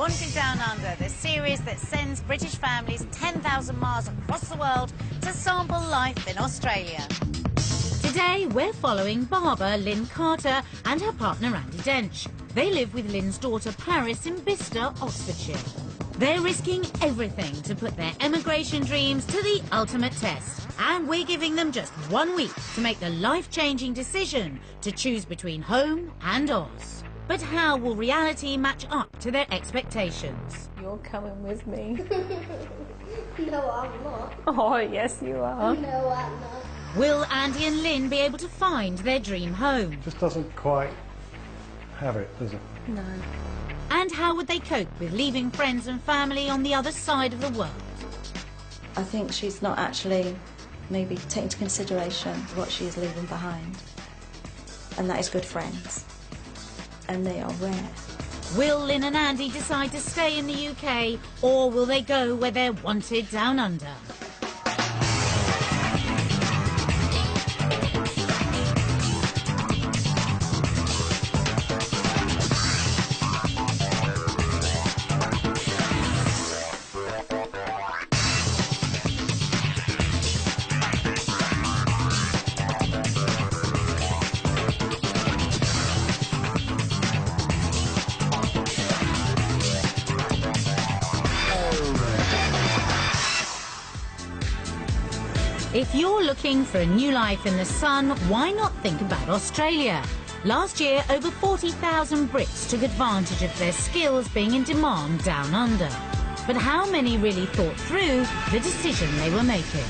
Wanted Down Under, the series that sends British families 10,000 miles across the world to sample life in Australia. Today, we're following Barbara Lynn Carter and her partner Andy Dench. They live with Lynn's daughter Paris in Bicester, Oxfordshire. They're risking everything to put their emigration dreams to the ultimate test. And we're giving them just 1 week to make the life-changing decision to choose between home and Oz. But how will reality match up to their expectations? You're coming with me. No, I'm not. Oh, yes, you are. No, I'm not. Will Andy and Lynn be able to find their dream home? Just doesn't quite have it, does it? No. And how would they cope with leaving friends and family on the other side of the world? I think she's not actually maybe taking into consideration what she is leaving behind. And that is good friends. And they are rare. Will Lynn and Andy decide to stay in the UK, or will they go where they're wanted down under? If you're looking for a new life in the sun, why not think about Australia? Last year, over 40,000 Brits took advantage of their skills being in demand down under. But how many really thought through the decision they were making?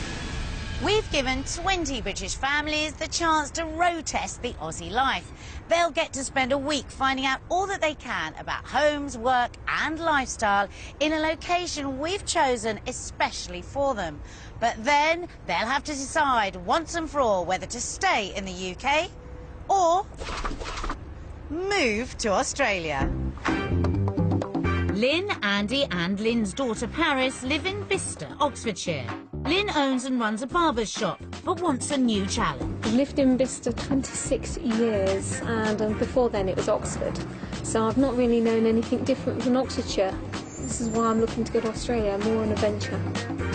We've given 20 British families the chance to road test the Aussie life. They'll get to spend a week finding out all that they can about homes, work and lifestyle in a location we've chosen especially for them. But then they'll have to decide once and for all whether to stay in the UK or move to Australia. Lynn, Andy and Lynn's daughter Paris live in Bicester, Oxfordshire. Lynn owns and runs a barber's shop, but wants a new challenge. I've lived in Bicester 26 years, and before then it was Oxford. So I've not really known anything different than Oxfordshire. This is why I'm looking to go to Australia, more an adventure.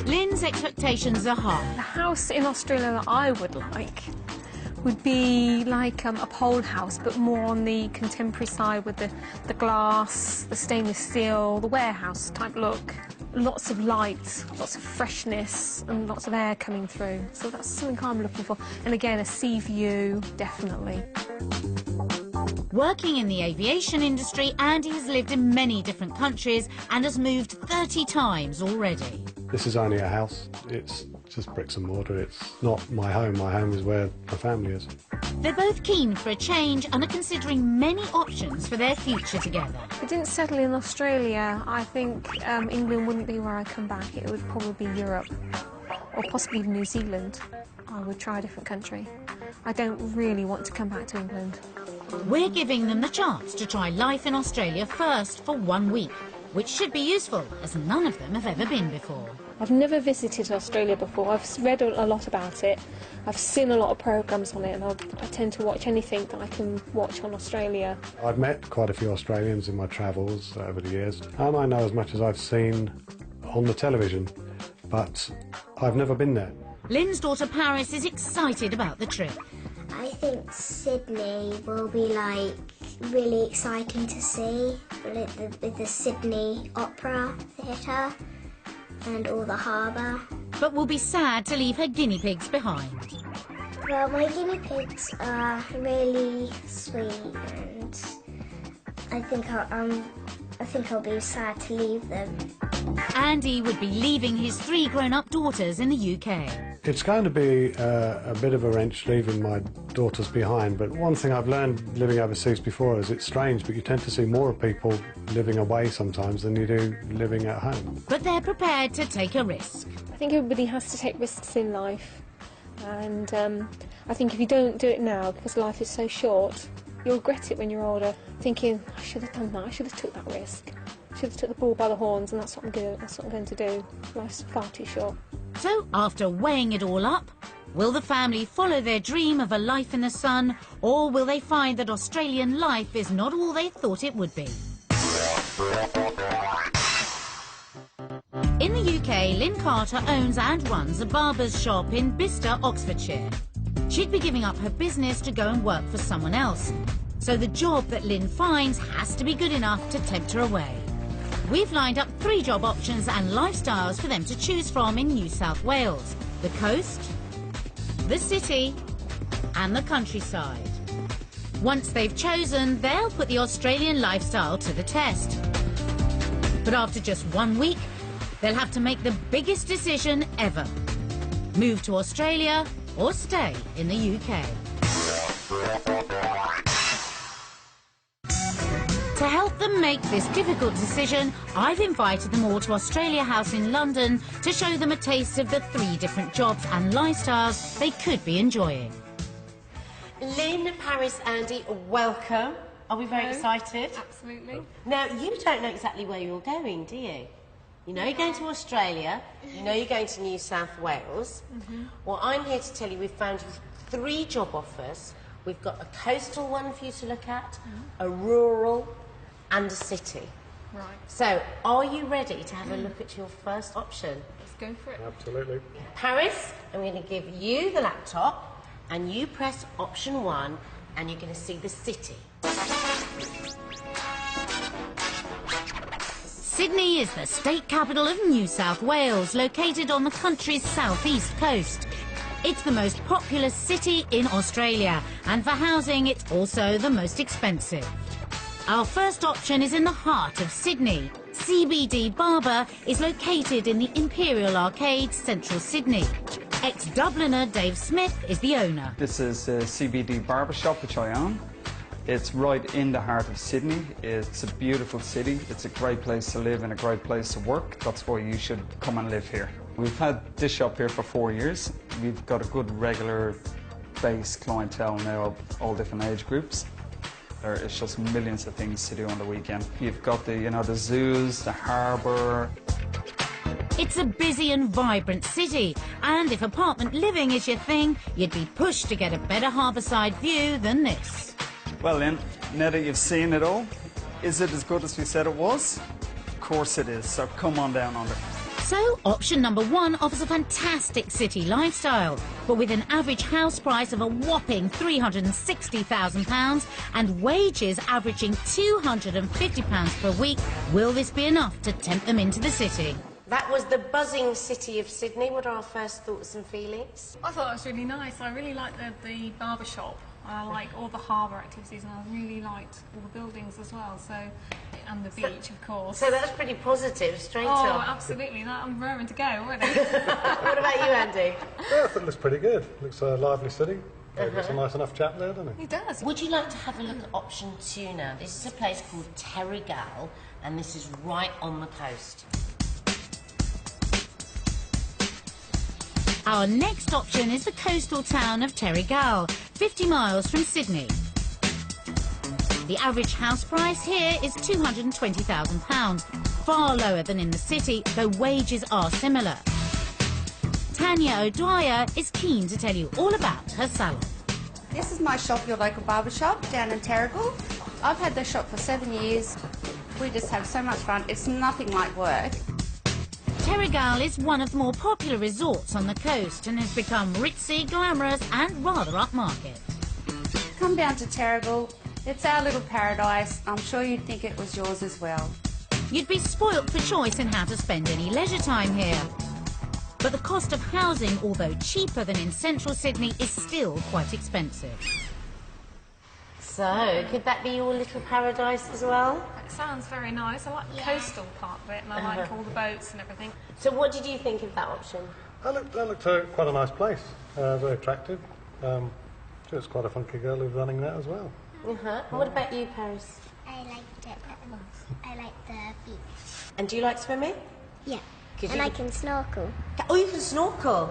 Lynn's expectations are high. The house in Australia that I would like would be like a pole house, but more on the contemporary side with the glass, the stainless steel, the warehouse type look. Lots of light, lots of freshness and lots of air coming through. So that's something I'm looking for. And again, a sea view, definitely. Working in the aviation industry, Andy has lived in many different countries and has moved 30 times already. This is only a house. It's just bricks and mortar. It's not my home. My home is where my family is. They're both keen for a change and are considering many options for their future together. If I didn't settle in Australia, I think England wouldn't be where I come back. It would probably be Europe or possibly even New Zealand. I would try a different country. I don't really want to come back to England. We're giving them the chance to try life in Australia first for 1 week, which should be useful as none of them have ever been before. I've never visited Australia before. I've read a lot about it. I've seen a lot of programmes on it, and I tend to watch anything that I can watch on Australia. I've met quite a few Australians in my travels over the years, and I know as much as I've seen on the television, but I've never been there. Lynn's daughter Paris is excited about the trip. I think Sydney will be, like, really exciting to see with the Sydney Opera Theatre and all the harbour. But will be sad to leave her guinea pigs behind. Well, my guinea pigs are really sweet, and I think I'll be sad to leave them. Andy would be leaving his 3 grown-up daughters in the UK. It's going to be a bit of a wrench leaving my daughters behind, but one thing I've learned living overseas before is it's strange, but you tend to see more people living away sometimes than you do living at home. But they're prepared to take a risk. I think everybody has to take risks in life, and I think if you don't do it now, because life is so short, you'll regret it when you're older, thinking, I should have done that, I should have took that risk. I should have took the bull by the horns, and that's what I'm going to do. Life's far too short. So, after weighing it all up, will the family follow their dream of a life in the sun, or will they find that Australian life is not all they thought it would be? In the UK, Lynn Carter owns and runs a barber's shop in Bicester, Oxfordshire. She'd be giving up her business to go and work for someone else. So the job that Lynn finds has to be good enough to tempt her away. We've lined up 3 job options and lifestyles for them to choose from in New South Wales: the coast, the city and the countryside. Once they've chosen, they'll put the Australian lifestyle to the test. But after just 1 week, they'll have to make the biggest decision ever: move to Australia or stay in the UK. To help them make this difficult decision, I've invited them all to Australia House in London to show them a taste of the 3 different jobs and lifestyles they could be enjoying. Lynn, Paris, Andy, welcome. Are we very excited? Absolutely. Now, you don't know exactly where you're going, do you? You know you're going to Australia, you know you're going to New South Wales. Well, I'm here to tell you we've found you 3 job offers. We've got a coastal one for you to look at, a rural and a city. Right. So, are you ready to have a look at your first option? Let's go for it. Absolutely. Paris, I'm going to give you the laptop and you press option 1 and you're going to see the city. Sydney is the state capital of New South Wales, located on the country's southeast coast. It's the most populous city in Australia, and for housing it's also the most expensive. Our first option is in the heart of Sydney. CBD Barber is located in the Imperial Arcade, central Sydney. Ex-Dubliner Dave Smith is the owner. This is a CBD barbershop which I own. It's right in the heart of Sydney. It's a beautiful city. It's a great place to live and a great place to work. That's why you should come and live here. We've had this shop here for 4 years. We've got a good regular base clientele now of all different age groups. There is just millions of things to do on the weekend. You've got the zoos, the harbour. It's a busy and vibrant city, and if apartment living is your thing, you'd be pushed to get a better harbourside view than this. Well, Lynn, now that you've seen it all, is it as good as we said it was? Of course it is, so come on down under. So, option number 1 offers a fantastic city lifestyle, but with an average house price of a whopping £360,000 and wages averaging £250 per week, will this be enough to tempt them into the city? That was the buzzing city of Sydney. What are our first thoughts and feelings? I thought it was really nice. I really liked the barber shop. I like all the harbour activities, and I really liked all the buildings as well. So, and the beach, of course. So that's pretty positive, straight Oh, off. absolutely. I'm raring to go already. What about you, Andy? Yeah, I think it looks pretty good. Looks a lively city. Looks a nice enough chap there, doesn't he? It does. Would you like to have a look at option 2 now? This is a place called Terrigal, and this is right on the coast. Our next option is the coastal town of Terrigal, 50 miles from Sydney. The average house price here is £220,000, far lower than in the city, though wages are similar. Tanya O'Dwyer is keen to tell you all about her salon. This is my shop, your local barber shop, down in Terrigal. I've had this shop for 7 years. We just have so much fun. It's nothing like work. Terrigal is one of the more popular resorts on the coast and has become ritzy, glamorous and rather upmarket. Come down to Terrigal. It's our little paradise. I'm sure you'd think it was yours as well. You'd be spoilt for choice in how to spend any leisure time here. But the cost of housing, although cheaper than in central Sydney, is still quite expensive. So, could that be your little paradise as well? It sounds very nice. I like the coastal part of it, and I like all the boats and everything. So what did you think of that option? That looked quite a nice place. Very attractive. She was quite a funky girl who's running that as well. And what about you, Paris? I liked it. I like the beach. And do you like swimming? Yeah. Could And you- I can snorkel. Oh, you can snorkel?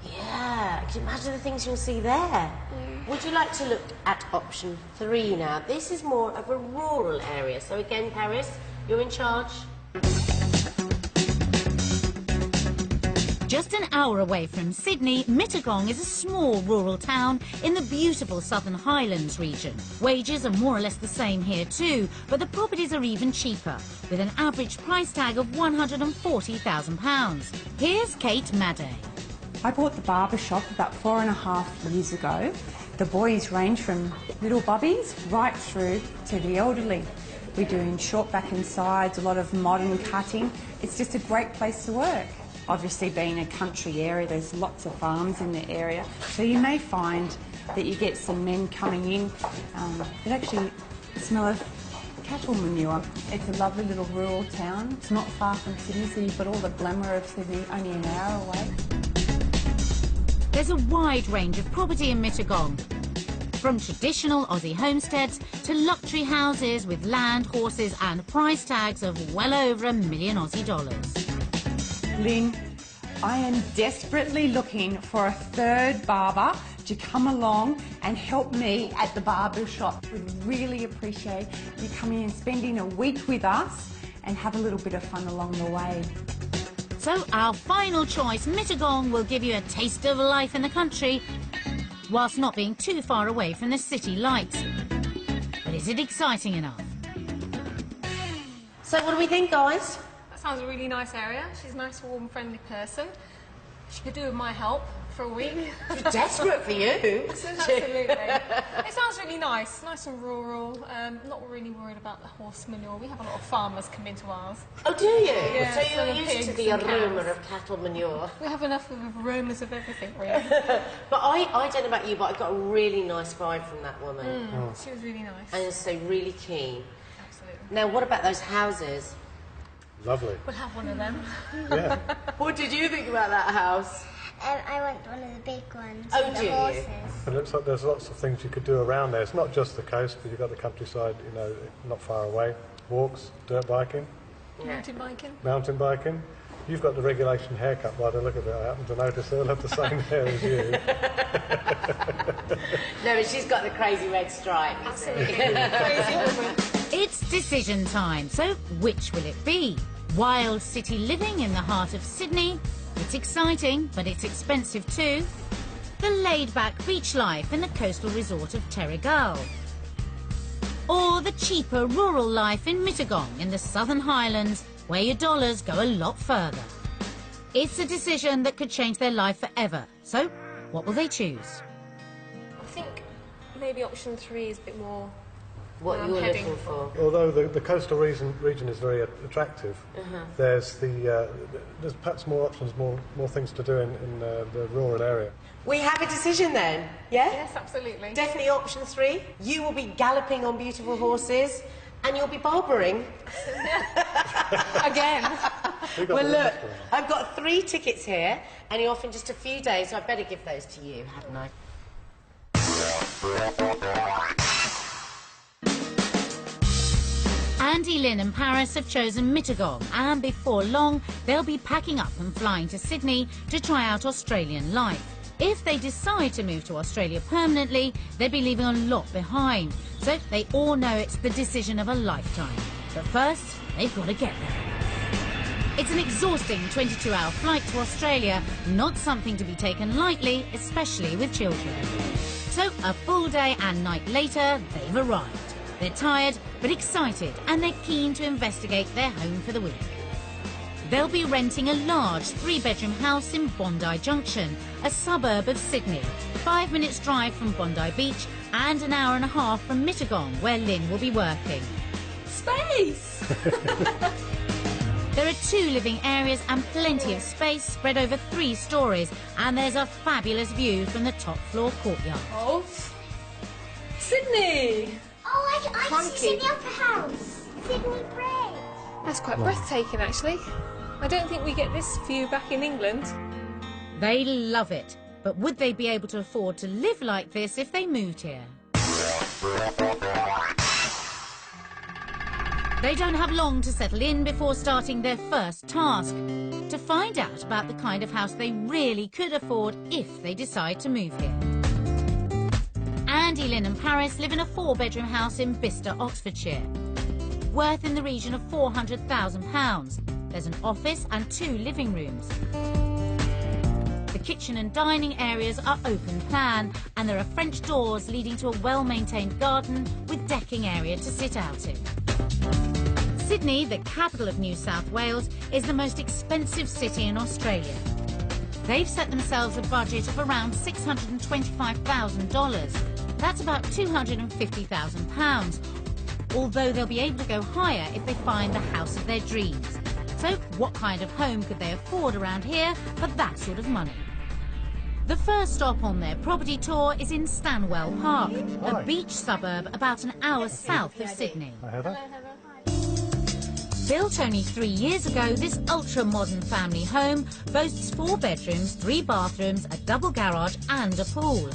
Yeah, can you imagine the things you'll see there? Yeah. Would you like to look at option 3 now? This is more of a rural area. So again, Paris, you're in charge. Just an hour away from Sydney, Mittagong is a small rural town in the beautiful Southern Highlands region. Wages are more or less the same here too, but the properties are even cheaper, with an average price tag of £140,000. Here's Kate Madday. I bought the barber shop about 4.5 years ago. The boys range from little bubbies right through to the elderly. We're doing short back and sides, a lot of modern cutting. It's just a great place to work. Obviously, being a country area, there's lots of farms in the area, so you may find that you get some men coming in that actually smell of cattle manure. It's a lovely little rural town. It's not far from Sydney, so you've got all the glamour of Sydney only an hour away. There's a wide range of property in Mittagong, from traditional Aussie homesteads to luxury houses with land, horses and price tags of well over $1 million Aussie dollars. Lynn, I am desperately looking for a third barber to come along and help me at the barber shop. We'd really appreciate you coming and spending a week with us and have a little bit of fun along the way. So our final choice, Mittagong, will give you a taste of life in the country, whilst not being too far away from the city lights. But is it exciting enough? So what do we think, guys? That sounds a really nice area. She's a nice, warm, friendly person. She could do with my help for a week. She's desperate for you. Absolutely. It sounds really nice and rural. Not really worried about the horse manure. We have a lot of farmers come into ours. Oh, do you? Yeah, so you're the used to pigs the and aroma cows. of cattle manure. We have enough of aromas of everything, really. But I don't know about you, but I got a really nice vibe from that woman. She was really nice. And so really keen. Absolutely. Now, what about those houses? Lovely. We'll have one of them. Yeah. What did you think about that house? I went to one of the big ones. Oh, with do the you? horses. It looks like there's lots of things you could do around there. It's not just the coast, but you've got the countryside, you know, not far away. Walks, dirt biking, Mountain biking. mountain biking. You've got the regulation haircut by the look of it. I happen to notice they'll have the same hair as you. No, but she's got the crazy red stripe. Absolutely. Crazy woman. It's decision time, so which will it be? Wild city living in the heart of Sydney? It's exciting, but it's expensive too. The laid-back beach life in the coastal resort of Terrigal. Or the cheaper rural life in Mittagong in the Southern Highlands, where your dollars go a lot further. It's a decision that could change their life forever. So, what will they choose? I think maybe option 3 is a bit more What you're heading looking for. Although the coastal region is very attractive, there's perhaps more options, more things to do in the rural area. We have a decision then, yeah? Yes, absolutely. Definitely option 3. You will be galloping on beautiful horses and you'll be barbering. Again. Well, look, I've got 3 tickets here and you're off in just a few days, so I better give those to you, hadn't I? Andy, Lynn and Paris have chosen Mittagong, and before long they'll be packing up and flying to Sydney to try out Australian life. If they decide to move to Australia permanently, they'll be leaving a lot behind, so they all know it's the decision of a lifetime. But first, they've got to get there. It's an exhausting 22-hour flight to Australia, not something to be taken lightly, especially with children. So a full day and night later, they've arrived. They're tired, but excited, and they're keen to investigate their home for the week. They'll be renting a large 3-bedroom house in Bondi Junction, a suburb of Sydney, 5 minutes drive from Bondi Beach and an hour and a half from Mittagong, where Lynn will be working. Space! There are 2 living areas and plenty of space spread over 3 stories, and there's a fabulous view from the top floor courtyard. Oh, Sydney! Oh, I can see Sydney Opera House. Sydney Bridge. That's quite breathtaking, actually. I don't think we get this view back in England. They love it, but would they be able to afford to live like this if they moved here? They don't have long to settle in before starting their first task, to find out about the kind of house they really could afford if they decide to move here. Andy, Lynn and Paris live in a 4-bedroom house in Bicester, Oxfordshire, worth in the region of £400,000. There's an office and 2 living rooms. The kitchen and dining areas are open plan, and there are French doors leading to a well-maintained garden with decking area to sit out in. Sydney, the capital of New South Wales, is the most expensive city in Australia. They've set themselves a budget of around $625,000. That's about £250,000, although they'll be able to go higher if they find the house of their dreams. So what kind of home could they afford around here for that sort of money? The first stop on their property tour is in Stanwell Park, a beach suburb about an hour south of Sydney. Built only 3 years ago, this ultra-modern family home boasts 4 bedrooms, 3 bathrooms, a double garage and a pool.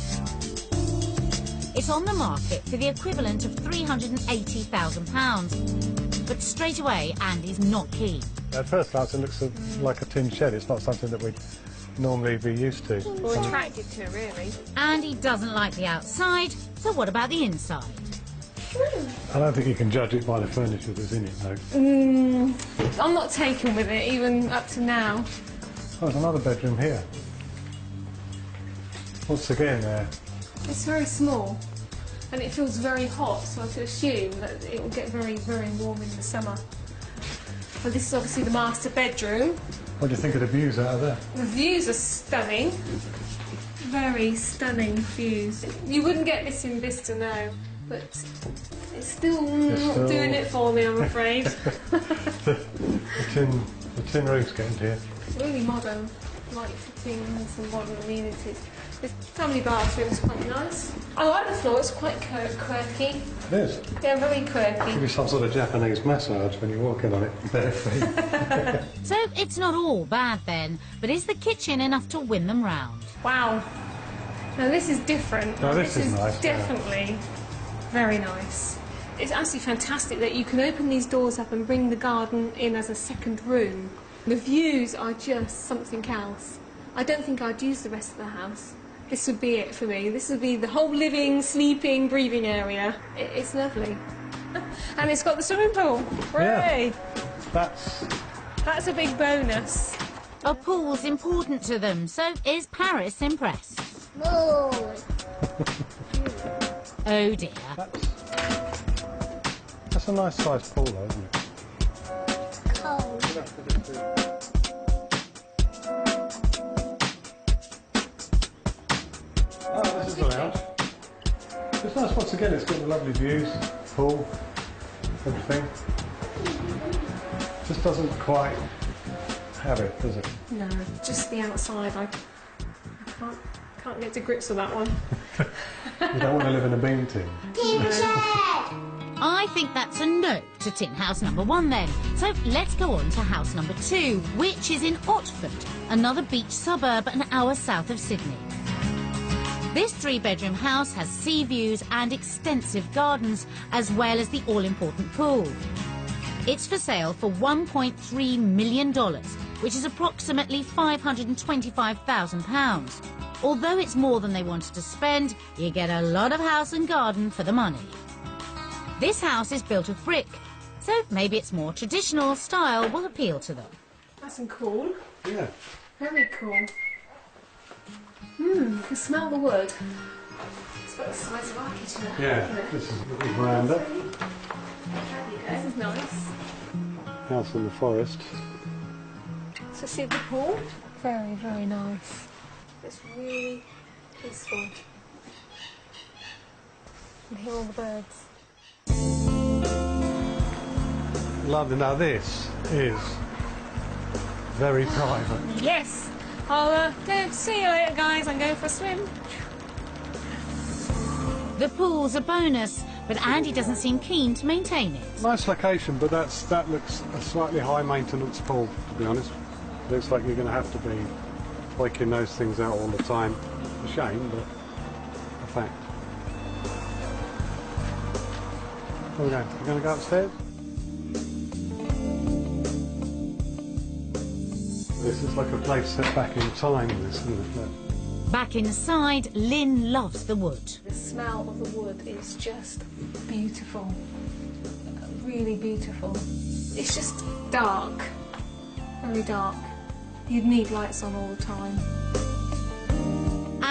It's on the market for the equivalent of £380,000. But straight away, Andy's not keen. At first glance, it looks like a tin shed. It's not something that we'd normally be used to. Or attracted to, really. Andy doesn't like the outside, so what about the inside? I don't think you can judge it by the furniture that's in it, though. I'm not taken with it, even up to now. Oh, there's another bedroom here. Once again, It's very small, and it feels very hot, so I should assume that it will get very, very warm in the summer. But this is obviously the master bedroom. what do you think of the views out of there? The views are stunning. Very stunning views. You wouldn't get this in Vista now, but it's still not doing it for me, I'm afraid. the tin roof's getting to you. Really modern, light fittings and modern amenities. The family bathroom is quite nice. I like the floor, it's quite quirky. It is. Yeah, very quirky. Give you some sort of Japanese massage when you're walking on it, bare feet. So it's not all bad then, but is the kitchen enough to win them round? Wow. Now this is different. No, this is nice, Definitely very nice. It's absolutely fantastic that you can open these doors up and bring the garden in as a second room. The views are just something else. I don't think I'd use the rest of the house. This would be it for me. This would be the whole living, sleeping, breathing area. It's lovely. And it's got the swimming pool. Hooray! Yeah, That's a big bonus. A pool's important to them, so is Paris impressed? Oh. Oh dear. that's a nice sized pool, though, isn't it? Cold. Oh, this is the lounge. It's nice once again, it's got the lovely views, pool, everything. Just doesn't quite have it, does it? No, just the outside. I can't get to grips with that one. You don't want to live in a bean tin. I think that's a no to tin house number 1 then. So let's go on to house number 2, which is in Otford, another beach suburb an hour south of Sydney. This 3-bedroom house has sea views and extensive gardens, as well as the all-important pool. It's for sale for $1.3 million, which is approximately £525,000. Although it's more than they wanted to spend, you get a lot of house and garden for the money. This house is built of brick, so maybe its more traditional style will appeal to them. That's cool. Yeah. Very cool. You can smell the wood. It's got the size of our kitchen. Yeah, this is the veranda. This is nice. House in the forest. So see the pool? Very, very nice. It's really peaceful. And hear all the birds. Lovely. Now this is very private. Yes! I'll go see you later, guys. I'm going for a swim. The pool's a bonus, but Andy doesn't seem keen to maintain it. Nice location, but that looks a slightly high maintenance pool, to be honest. Looks like you're going to have to be breaking those things out all the time. A shame, but a fact. Where are we going? We're going to go upstairs? This is like a place set back in time, this, isn't it? Look. Back inside, Lynn loves the wood. The smell of the wood is just beautiful. Really beautiful. It's just dark. Very dark. You'd need lights on all the time.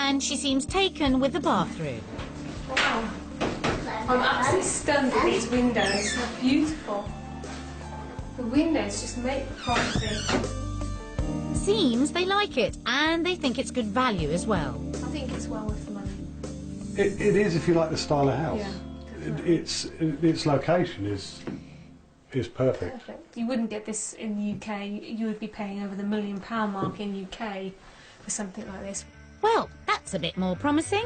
and she seems taken with the bathroom. Wow. I'm absolutely stunned at these windows. They're beautiful. The windows just make the property. Seems they like it, and they think it's good value as well. I think it's well worth the money. It is if you like the style of house. Yeah, Its location is perfect. perfect. You wouldn't get this in the UK. You would be paying over the £1 million mark in UK for something like this. Well, that's a bit more promising.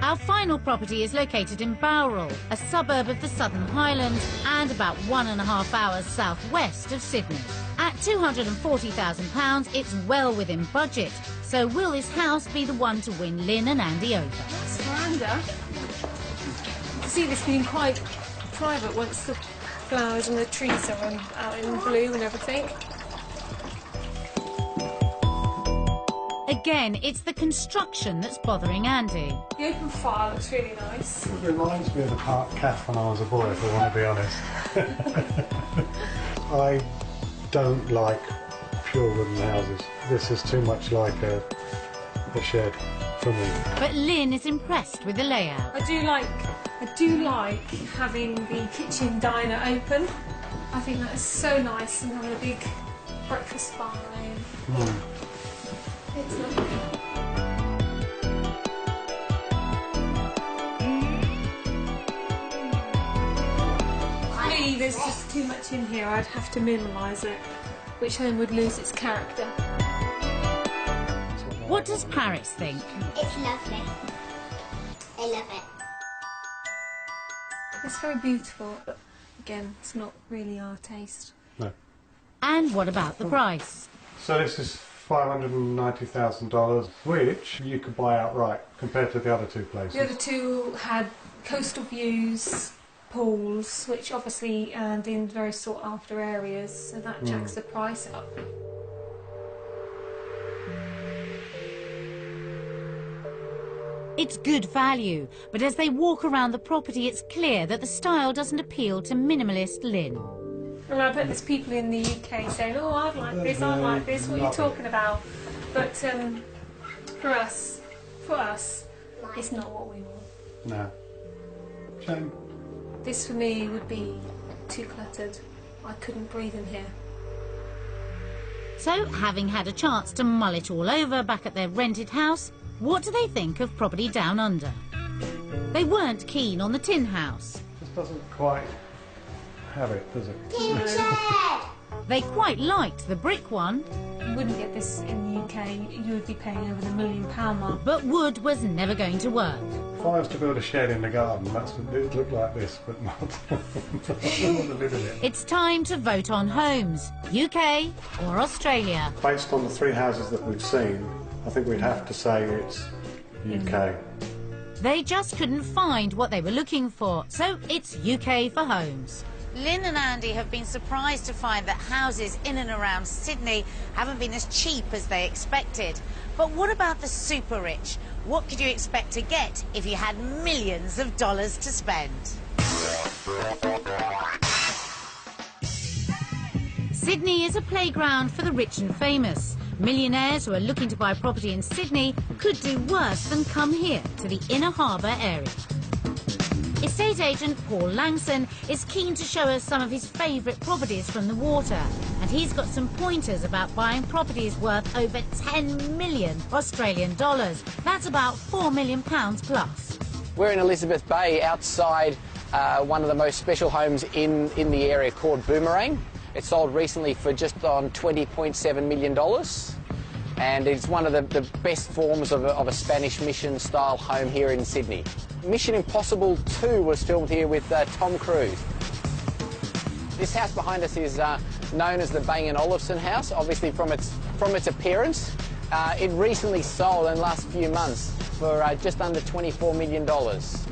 Our final property is located in Bowral, a suburb of the Southern Highlands and about 1.5 hours southwest of Sydney. At £240,000, it's well within budget. So will this house be the one to win Lynn and Andy over? That's veranda. You see this being quite private once the flowers and the trees are out in blue and everything. Again, it's the construction that's bothering Andy. The open fire looks really nice. It reminds me of the Park Cafe when I was a boy, if I want to be honest. I don't like pure wooden houses. This is too much like a shed for me. But Lynn is impressed with the layout. I do like having the kitchen diner open. I think that is so nice, and having a big breakfast bar. It's lovely. For me, there's just too much in here. I'd have to minimise it, which home would lose its character. What does Paris think? It's lovely. I love it. It's very beautiful, but again, it's not really our taste. No. And what about the price? So this is $590,000, which you could buy outright compared to the other two places. The other two had coastal views, pools, which obviously and in very sought after areas, so that jacks the price up. It's good value, but as they walk around the property, it's clear that the style doesn't appeal to minimalist Lynn. And I bet there's people in the UK saying, oh, I'd like this, I'd like this, what are you talking about? But for us, it's not what we want. No. Shame. This for me would be too cluttered. I couldn't breathe in here. So, having had a chance to mull it all over back at their rented house, what do they think of property down under? They weren't keen on the tin house. Just doesn't quite have it, does it? Tin shed! They quite liked the brick one, You wouldn't get this in the UK. You would be paying over the £1 million mark. but wood was never going to work. If I was to build a shed in the garden, it would look like this, but not. I don't want to live in it. It's time to vote on homes, UK or Australia. Based on the three houses that we've seen, I think we'd have to say it's UK. They just couldn't find what they were looking for, so it's UK for homes. Lynn and Andy have been surprised to find that houses in and around Sydney haven't been as cheap as they expected. But what about the super rich? What could you expect to get if you had millions of dollars to spend? Sydney is a playground for the rich and famous. Millionaires who are looking to buy property in Sydney could do worse than come here to the Inner Harbour area. Estate agent Paul Langson is keen to show us some of his favourite properties from the water, and he's got some pointers about buying properties worth over 10 million Australian dollars. That's about £4 million plus. We're in Elizabeth Bay outside one of the most special homes in the area called Boomerang. It sold recently for just on $20.7 million, and it's one of the best forms of a Spanish Mission style home here in Sydney. Mission Impossible 2 was filmed here with Tom Cruise. This house behind us is known as the Bang & Olufsen house, obviously from its appearance. It recently sold in the last few months for just under $24 million.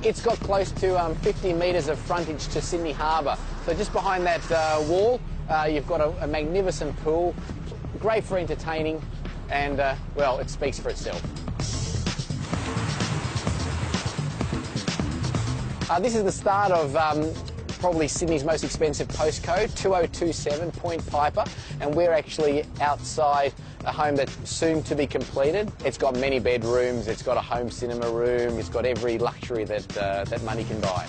It's got close to 50 metres of frontage to Sydney Harbour. So just behind that wall, you've got a magnificent pool, great for entertaining, and, well, it speaks for itself. This is the start of probably Sydney's most expensive postcode, 2027 Point Piper, and we're actually outside a home that's soon to be completed. It's got many bedrooms, it's got a home cinema room, it's got every luxury that, that money can buy.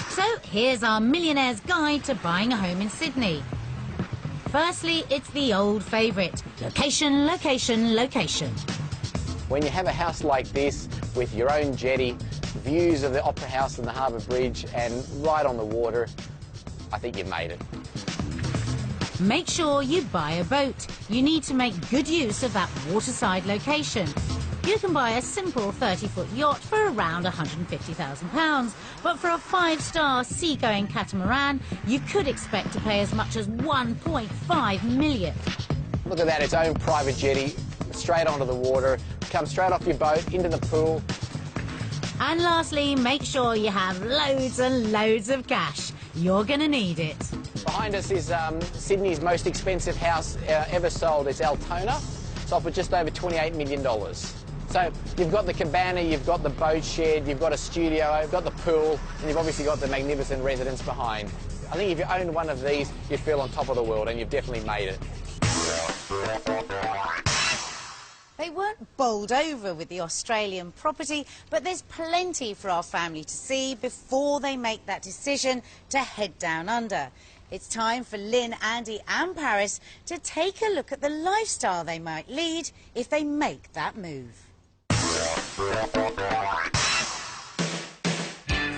So here's our millionaire's guide to buying a home in Sydney. Firstly, it's the old favourite: location, location, location. When you have a house like this with your own jetty, views of the Opera House and the Harbour Bridge, and right on the water, I think you've made it. Make sure you buy a boat. You need to make good use of that waterside location. You can buy a simple 30-foot yacht for around £150,000, but for a 5-star seagoing catamaran, you could expect to pay as much as £1.5 million. Look at that, its own private jetty, straight onto the water, come straight off your boat, into the pool. And lastly, make sure you have loads and loads of cash. You're going to need it. Behind us is Sydney's most expensive house ever sold. It's Altona. Sold for just over $28 million. So you've got the cabana, you've got the boat shed, you've got a studio, you've got the pool, and you've obviously got the magnificent residence behind. I think if you owned one of these, you'd feel on top of the world, and you've definitely made it. They weren't bowled over with the Australian property, but there's plenty for our family to see before they make that decision to head down under. It's time for Lynn, Andy and Paris to take a look at the lifestyle they might lead if they make that move.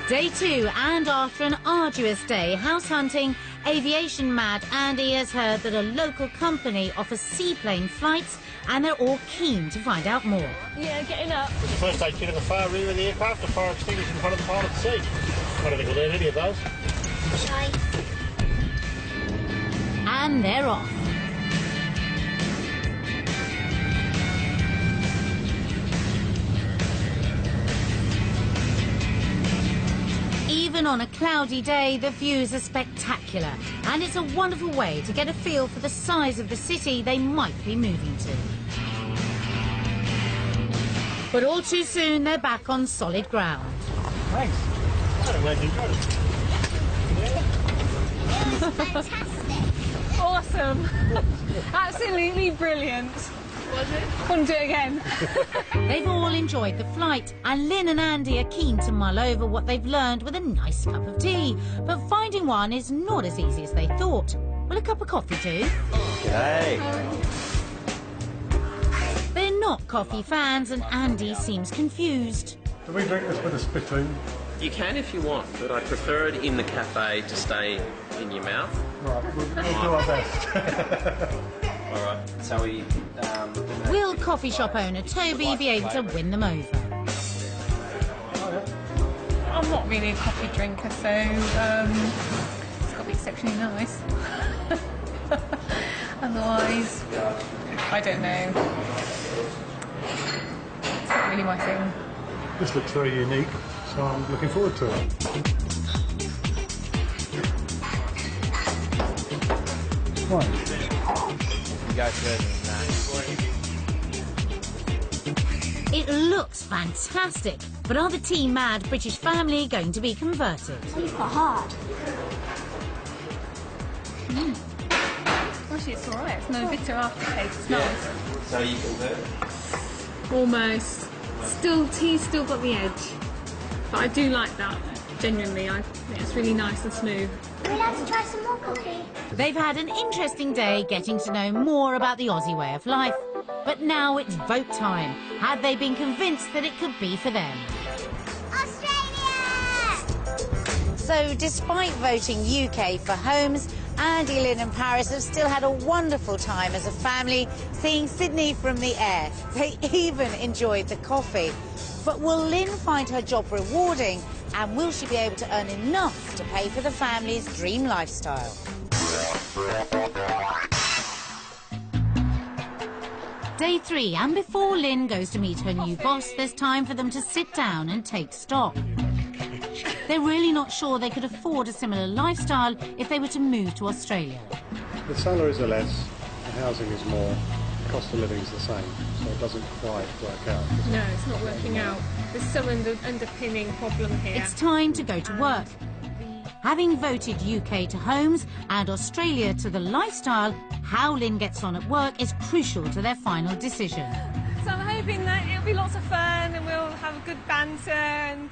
Day 2, and after an arduous day house hunting, aviation-mad Andy has heard that a local company offers seaplane flights, and they're all keen to find out more. Yeah, getting up. It's the first aid kit in the far rear of the aircraft, the fire extinguisher in front of the pilot's seat. I don't think we'll need any of those. Shy. And they're off. Even on a cloudy day, the views are spectacular, and it's a wonderful way to get a feel for the size of the city they might be moving to. But all too soon, they're back on solid ground. Thanks. I'm glad you got it. Fantastic. Awesome. Absolutely brilliant. Was it? Want to do it again? They've all enjoyed the flight, and Lynn and Andy are keen to mull over what they've learned with a nice cup of tea. But finding one is not as easy as they thought. Will a cup of coffee do? G'day. They're not coffee fans, and Andy seems confused. Do we drink this with a spittoon? You can if you want, but I prefer it in the cafe to stay in your mouth. Right, we'll do our best. All right, so we... Will coffee shop owner Toby be able to win them over? I'm not really a coffee drinker, so it's got to be exceptionally nice. Otherwise, I don't know. It's not really my thing. This looks very unique, so I'm looking forward to it. Right. You go further than It looks fantastic, but are the tea mad British family going to be converted? Super hard. Actually, it's all right. It's no bitter aftertaste. It's nice. So you convert? Almost. Tea's still got the edge. But I do like that. Genuinely, I think it's really nice and smooth. Are we allowed to try some more coffee? They've had an interesting day getting to know more about the Aussie way of life. But now it's vote time. Had they been convinced that it could be for them? Australia! So despite voting UK for homes, Andy, Lynn and Paris have still had a wonderful time as a family seeing Sydney from the air. They even enjoyed the coffee. But will Lynn find her job rewarding, and will she be able to earn enough to pay for the family's dream lifestyle? Day 3, and before Lynn goes to meet her new boss, there's time for them to sit down and take stock. They're really not sure they could afford a similar lifestyle if they were to move to Australia. The salaries are less, the housing is more, cost of living is the same, so it doesn't quite work out. No, it's not working out. There's some underpinning problem here. It's time to go to work. Having voted UK to homes and Australia to the lifestyle, how Lynn gets on at work is crucial to their final decision. So I'm hoping that it'll be lots of fun and we'll have a good banter and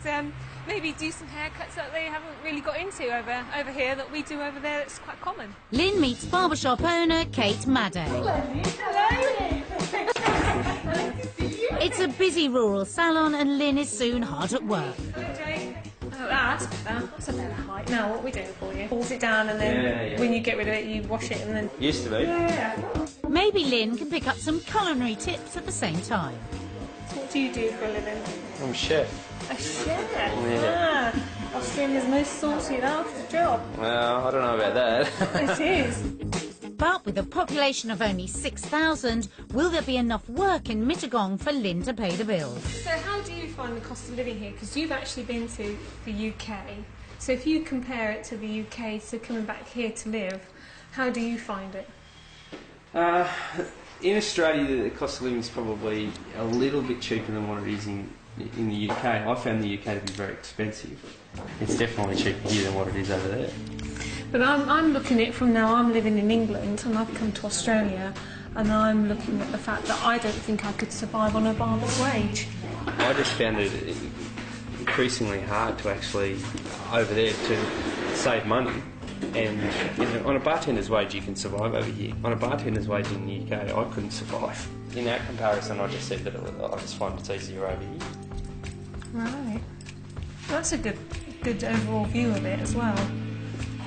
maybe do some haircuts that they haven't really got into over here that we do over there. It's quite common. Lynn meets barbershop owner Kate Madday. Hello. It's a busy rural salon and Lynn is soon hard at work. Oh, that's better. That's a better height. Now, what are we doing for you? Pulls it down and then when you get rid of it, you wash it and then... Used to be. Yeah. Maybe Lynn can pick up some culinary tips at the same time. So what do you do for a living? I'm a chef. A chef? Yeah. Ah, Australia's most sought after job. Well, I don't know about that. It is. But with a population of only 6,000, will there be enough work in Mittagong for Lynn to pay the bills? So how do you find the cost of living here? Because you've actually been to the UK. So if you compare it to the UK, so coming back here to live, how do you find it? In Australia, the cost of living is probably a little bit cheaper than what it is in the UK. I found the UK to be very expensive. It's definitely cheaper here than what it is over there. But I'm looking at it from now. I'm living in England and I've come to Australia and I'm looking at the fact that I don't think I could survive on a barber's wage. I just found it increasingly hard to actually, over there, to save money. And on a bartender's wage you can survive over here. On a bartender's wage in the UK I couldn't survive. In that comparison I just said that I just find it's easier over here. Right. That's a good overall view of it as well.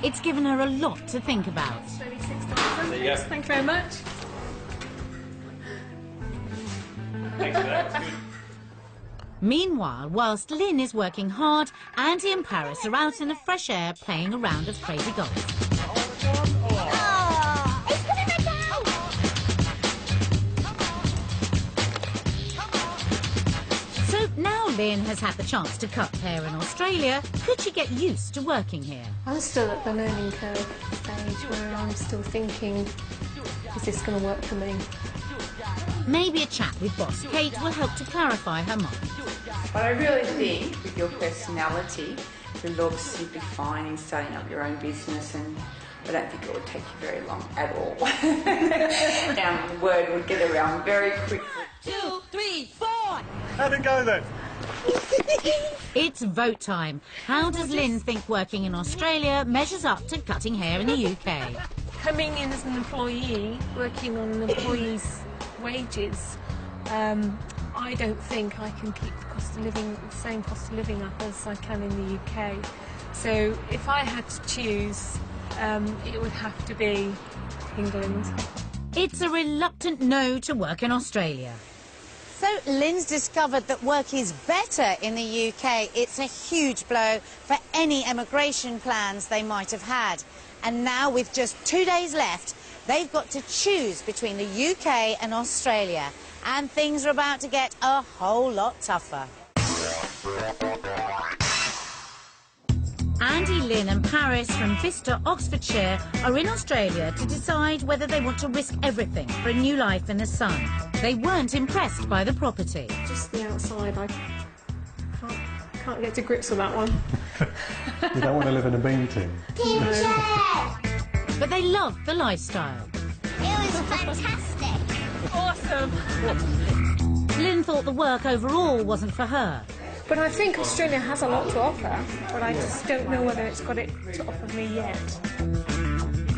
It's given her a lot to think about. $36. There you go. Thank you very much. Thanks for that, that's good. Meanwhile, whilst Lynn is working hard, Andy and Paris are out in the fresh air playing a round of crazy golf. So now Lynn has had the chance to cut hair in Australia, could she get used to working here? I'm still at the learning curve stage where I'm still thinking, is this going to work for me? Maybe a chat with boss Kate will help to clarify her mind. But I really think with your personality, your looks, you'd be fine in starting up your own business, and I don't think it would take you very long at all. The word would get around very quickly. 2, 3, 4! How'd it go then? It's vote time. How does Lynn think working in Australia measures up to cutting hair in the UK? Coming in as an employee, working on an employee's wages, I don't think I can keep the same cost of living up as I can in the UK. So if I had to choose, it would have to be England. It's a reluctant no to work in Australia. So Lynn's discovered that work is better in the UK. It's a huge blow for any emigration plans they might have had. And now, with just 2 days left, they've got to choose between the UK and Australia. And things are about to get a whole lot tougher. Andy, Lynn and Paris from Vista, Oxfordshire are in Australia to decide whether they want to risk everything for a new life in the sun. They weren't impressed by the property. Just the outside, I can't get to grips with that one. You don't want to live in a bean tin. But they loved the lifestyle. It was fantastic. Awesome. Lynn thought the work overall wasn't for her. But I think Australia has a lot to offer, but I just don't know whether it's got it to offer me yet.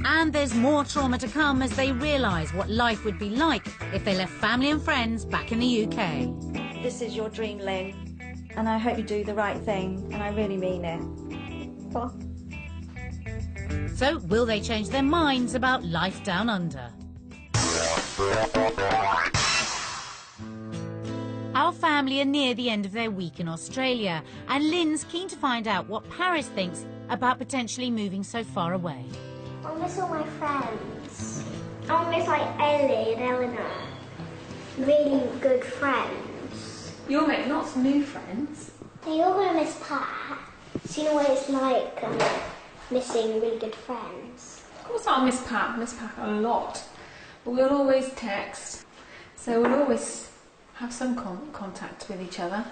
And there's more trauma to come as they realise what life would be like if they left family and friends back in the UK. This is your dream, Lynn, and I hope you do the right thing, and I really mean it. Well, so will they change their minds about life down under? Our family are near the end of their week in Australia, and Lynn's keen to find out what Paris thinks about potentially moving so far away. I'll miss all my friends. I'll miss like Ellie and Eleanor. Really good friends. you'll make lots of new friends. And you're going to miss Pat. So you know what it's like missing really good friends. Of course I'll miss Pat a lot. But we'll always text. So we'll always have some contact with each other.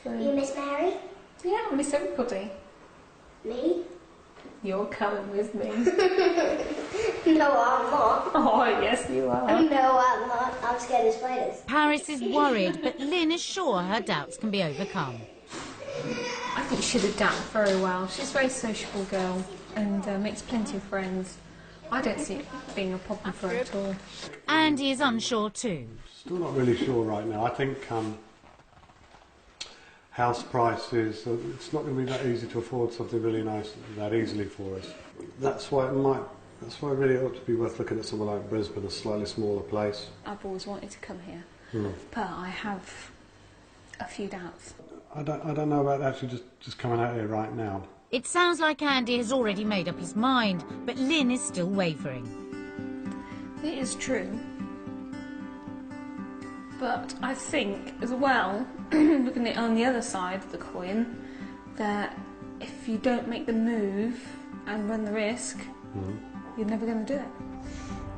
So, You miss Mary? yeah, I miss everybody. Me? You're coming with me. No, I'm not. Oh, yes, you are. No, I'm not. I'm scared of spiders. Paris is worried, but Lynn is sure her doubts can be overcome. I think she'd adapt very well. She's a very sociable girl and makes plenty of friends. I don't see it being a problem for her at all. Andy is unsure too. Still not really sure right now. I think house prices, it's not going to be that easy to afford something really nice that easily for us. That's why really it ought to be worth looking at somewhere like Brisbane, a slightly smaller place. I've always wanted to come here, but I have a few doubts. I don't know about actually just coming out here right now. It sounds like Andy has already made up his mind, but Lynn is still wavering. It is true. But I think, as well, looking at it on the other side of the coin, that if you don't make the move and run the risk, you're never going to do it.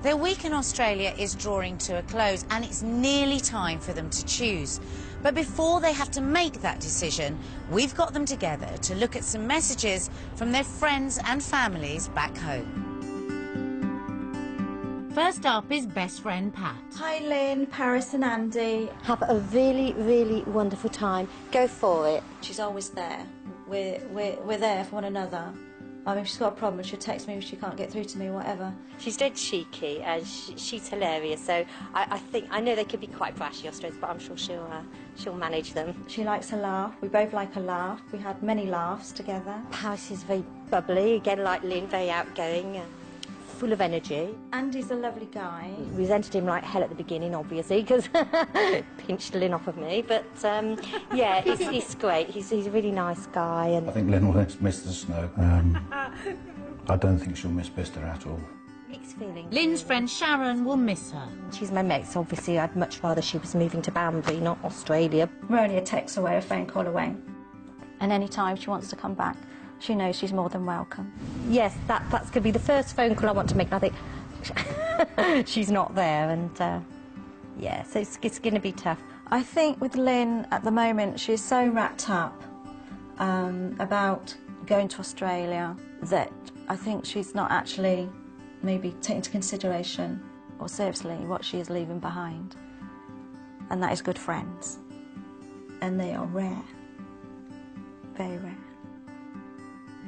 Their week in Australia is drawing to a close and it's nearly time for them to choose. But before they have to make that decision, we've got them together to look at some messages from their friends and families back home. First up is best friend Pat. Hi Lynn, Paris and Andy. Have a really, really wonderful time. Go for it. She's always there. We're there for one another. I mean, if she's got a problem, she'll text me if she can't get through to me, whatever. She's dead cheeky and she's hilarious. So I know they can be quite brashy Australians, but I'm sure she'll manage them. She likes a laugh. We both like a laugh. We had many laughs together. Paris is very bubbly, again like Lynn, very outgoing, full of energy. Andy's a lovely guy. Resented him like hell at the beginning, obviously, because pinched Lynn off of me. But yeah, he's great. He's a really nice guy. And I think Lynn will miss the snow. I don't think she'll miss Bicester at all. Mixed feelings. Lynn's friend Sharon will miss her. She's my mate, so obviously I'd much rather she was moving to Banbury, not Australia. We're only a text away, a phone call away. And any time she wants to come back, she knows she's more than welcome. Yes, that's going to be the first phone call I want to make. And I think she's not there, and yeah, so it's going to be tough. I think with Lynn at the moment, she's so wrapped up about going to Australia that I think she's not actually maybe taking into consideration or seriously what she is leaving behind. And that is good friends. And they are rare. Very rare.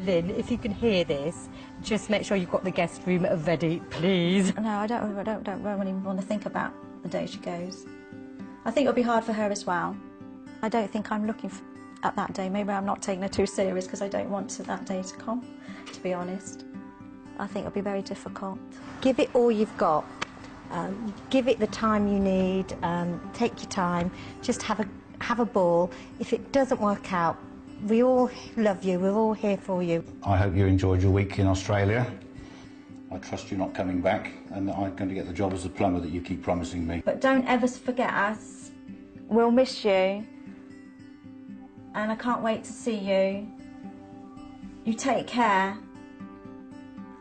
Lynn, if you can hear this, just make sure you've got the guest room ready, please. No, I don't really want to think about the day she goes. I think it'll be hard for her as well. I don't think I'm looking at that day. Maybe I'm not taking her too serious because I don't want that day to come, to be honest. I think it'll be very difficult. Give it all you've got. Give it the time you need. Take your time. Just have a ball. If it doesn't work out, we all love you. We're all here for you. I hope you enjoyed your week in Australia. I trust you're not coming back and that I'm going to get the job as a plumber that you keep promising me. But don't ever forget us. We'll miss you. And I can't wait to see you. You take care.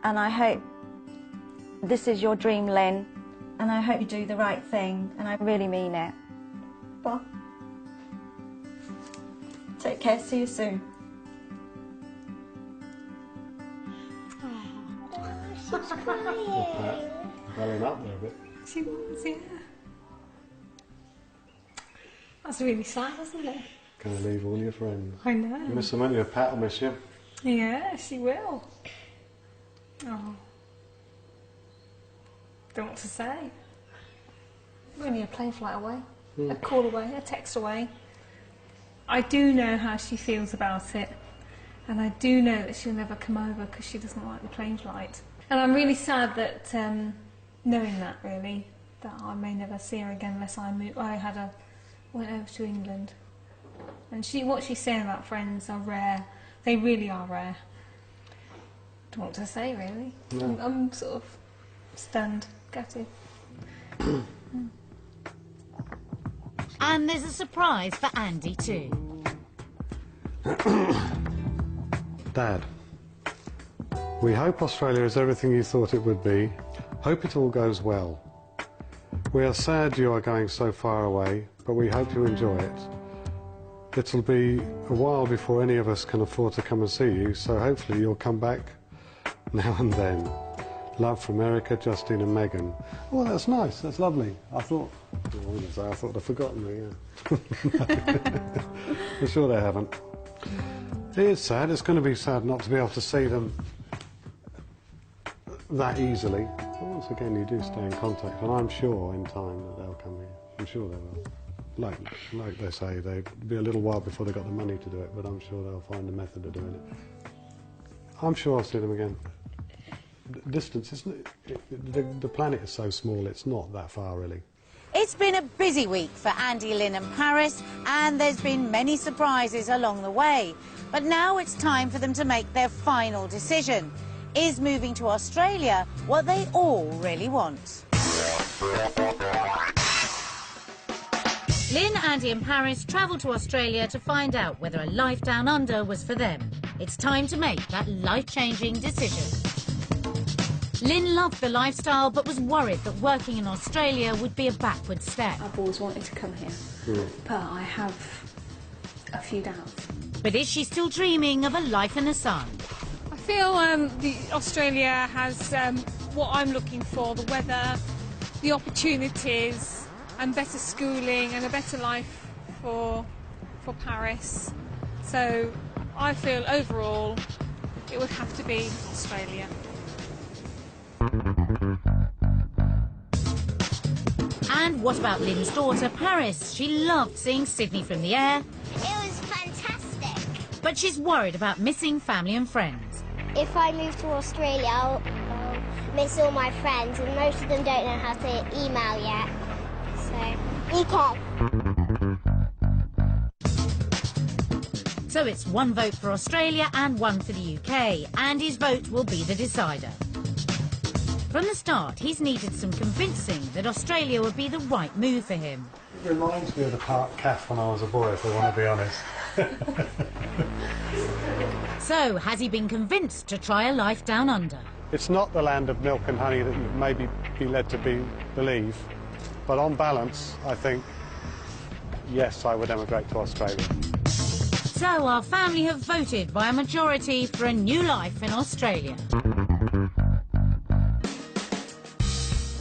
And I hope this is your dream, Lynn. And I hope you do the right thing. And I really mean it. Bye. Take care. See you soon. She's crying. Welling up there a bit. She was, yeah. That's really sad, isn't it? Going to leave all your friends. I know. You miss them, won't you? Pat will miss you. Yeah, she will. Oh. Don't know what to say. We're only a plane flight away, a call away, a text away. I do know how she feels about it, and I do know that she'll never come over because she doesn't like the plane flight. And I'm really sad that, knowing that really, that I may never see her again unless I move. Went over to England, and what she's saying about friends are rare. They really are rare. Don't know what to say really. No. I'm sort of stunned, gutted. And there's a surprise for Andy too. Dad, we hope Australia is everything you thought it would be. Hope it all goes well. We are sad you are going so far away, but we hope you enjoy it. It'll be a while before any of us can afford to come and see you, so hopefully you'll come back now and then. Love from Erica, Justine and Megan. Oh, that's nice, that's lovely. I thought they'd forgotten me, yeah. I'm sure they haven't. It is sad, it's going to be sad not to be able to see them that easily. But once again, you do stay in contact, and I'm sure in time that they'll come here. I'm sure they will. Like they say, they'll be a little while before they've got the money to do it, but I'm sure they'll find a method of doing it. I'm sure I'll see them again. Distance, isn't it? The planet is so small, it's not that far, really. It's been a busy week for Andy, Lynn and Paris, and there's been many surprises along the way. But now it's time for them to make their final decision. Is moving to Australia what they all really want? Lynn, Andy and Paris travelled to Australia to find out whether a life down under was for them. It's time to make that life-changing decision. Lynn loved the lifestyle but was worried that working in Australia would be a backward step. I've always wanted to come here, but I have a few doubts. But is she still dreaming of a life in the sun? I feel Australia has what I'm looking for, the weather, the opportunities and better schooling and a better life for Paris. So I feel overall it would have to be Australia. And what about Lynn's daughter, Paris? She loved seeing Sydney from the air. It was fantastic. But she's worried about missing family and friends. If I move to Australia, I'll miss all my friends, and most of them don't know how to email yet. So it's one vote for Australia and one for the UK. Andy's vote will be the decider. From the start, he's needed some convincing that Australia would be the right move for him. It reminds me of the Park Calf when I was a boy, if I want to be honest. So, has he been convinced to try a life down under? It's not the land of milk and honey that you maybe be led to believe, but on balance, I think, yes, I would emigrate to Australia. So our family have voted by a majority for a new life in Australia.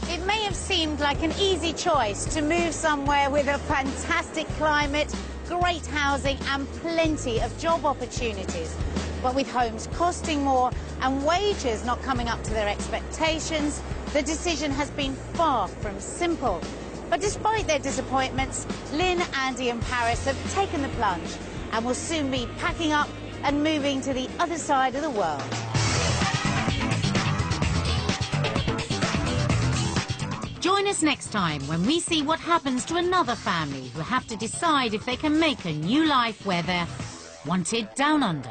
It may have seemed like an easy choice to move somewhere with a fantastic climate, great housing and plenty of job opportunities. But with homes costing more and wages not coming up to their expectations, the decision has been far from simple. But despite their disappointments, Lynn, Andy and Paris have taken the plunge and will soon be packing up and moving to the other side of the world. Join us next time when we see what happens to another family who have to decide if they can make a new life where they're wanted down under.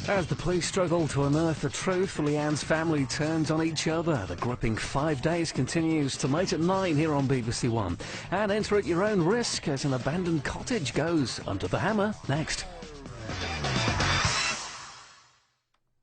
As the police struggle to unearth the truth, Leanne's family turns on each other. The gripping 5 days continues tonight at 9 here on BBC One. And enter at your own risk as an abandoned cottage goes under the hammer next.